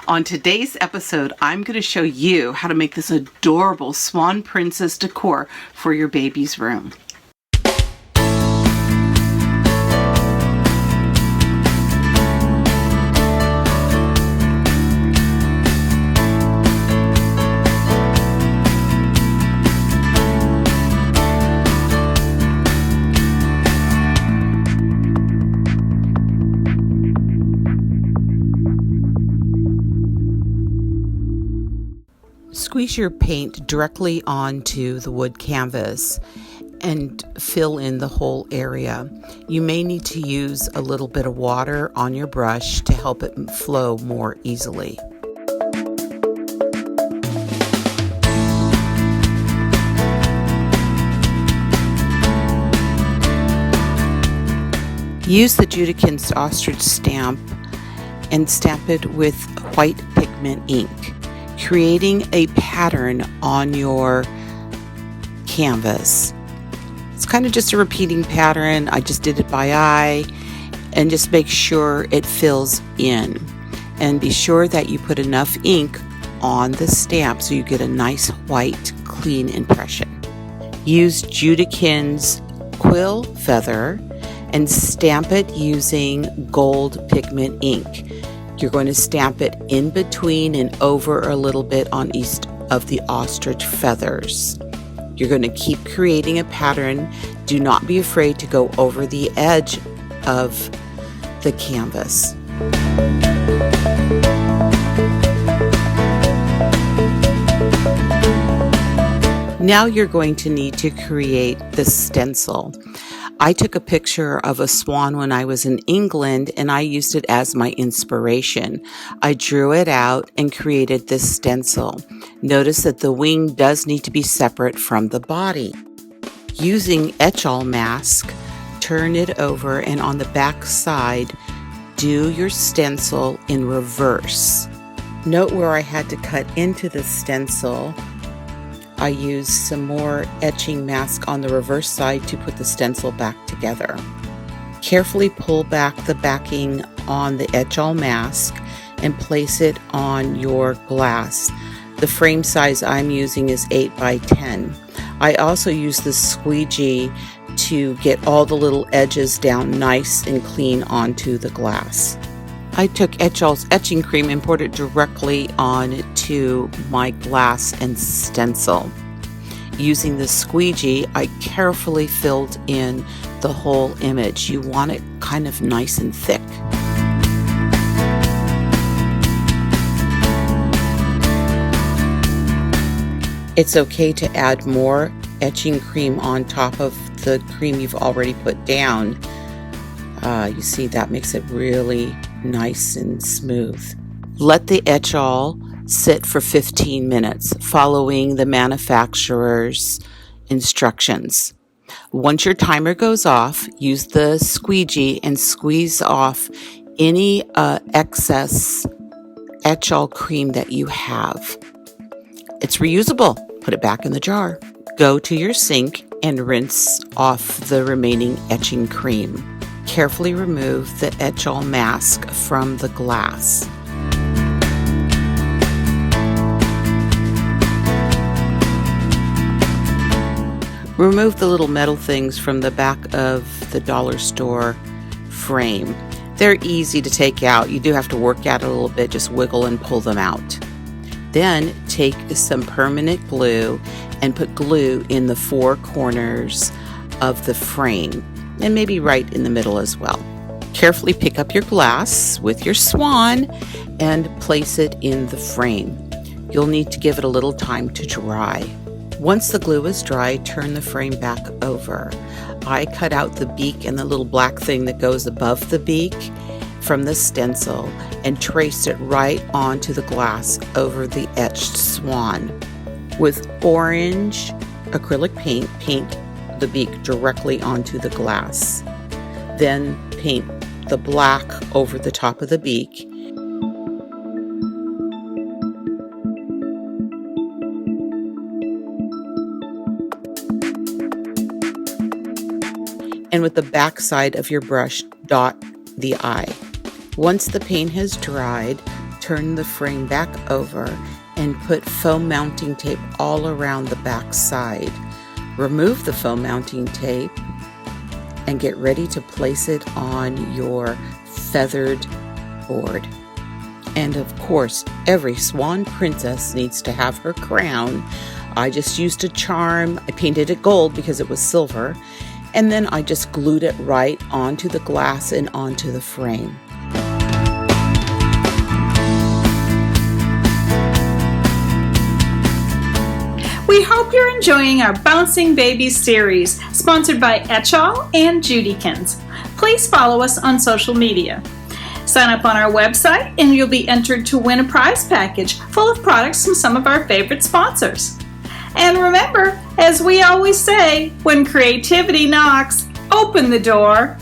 On today's episode, I'm going to show you how to make this adorable Swan Princess decor for your baby's room. Squeeze your paint directly onto the wood canvas and fill in the whole area. You may need to use a little bit of water on your brush to help it flow more easily. Use the Judikins ostrich stamp and stamp it with white pigment ink, creating a pattern on your canvas. It's kind of just a repeating pattern. I just did it by eye, and just make sure it fills in. And be sure that you put enough ink on the stamp so you get a nice white, clean impression. Use Judikins quill feather and stamp it using gold pigment ink. You're going to stamp it in between and over a little bit on each of the ostrich feathers. You're going to keep creating a pattern. Do not be afraid to go over the edge of the canvas. Now you're going to need to create the stencil. I took a picture of a swan when I was in England, and I used it as my inspiration. I drew it out and created this stencil. Notice that the wing does need to be separate from the body. Using etch-all mask, turn it over, and on the back side, do your stencil in reverse. Note where I had to cut into the stencil. I used some more etching mask on the reverse side to put the stencil back together. Carefully pull back the backing on the etch-all mask and place it on your glass. The frame size I'm using is 8 by 10. I also use the squeegee to get all the little edges down nice and clean onto the glass. I took Etch-all's etching cream and poured it directly onto my glass and stencil. Using the squeegee, I carefully filled in the whole image. You want it kind of nice and thick. It's okay to add more etching cream on top of the cream you've already put down. You see, that makes it really nice and smooth. Let the etch-all sit for 15 minutes, following the manufacturer's instructions. Once your timer goes off, use the squeegee and squeeze off any excess etch-all cream that you have. It's reusable. Put it back in the jar. Go to your sink and rinse off the remaining etching cream. Carefully remove the etch-all mask from the glass. Remove the little metal things from the back of the dollar store frame. They're easy to take out. You do have to work at it a little bit, just wiggle and pull them out. Then take some permanent glue and put glue in the 4 corners of the frame, and maybe right in the middle as well. Carefully pick up your glass with your swan and place it in the frame. You'll need to give it a little time to dry. Once the glue is dry, turn the frame back over. I cut out the beak and the little black thing that goes above the beak from the stencil and traced it right onto the glass over the etched swan. With orange acrylic paint, paint the beak directly onto the glass. Then paint the black over the top of the beak. And with the back side of your brush, dot the eye. Once the paint has dried, turn the frame back over and put foam mounting tape all around the back side. Remove the foam mounting tape and get ready to place it on your feathered board. And of course, every swan princess needs to have her crown. I just used a charm. I painted it gold because it was silver, and then I just glued it right onto the glass and onto the frame. We hope you're enjoying our Bouncing Babies series, sponsored by Etchall and Judykins. Please follow us on social media. Sign up on our website and you'll be entered to win a prize package full of products from some of our favorite sponsors. And remember, as we always say, when creativity knocks, open the door.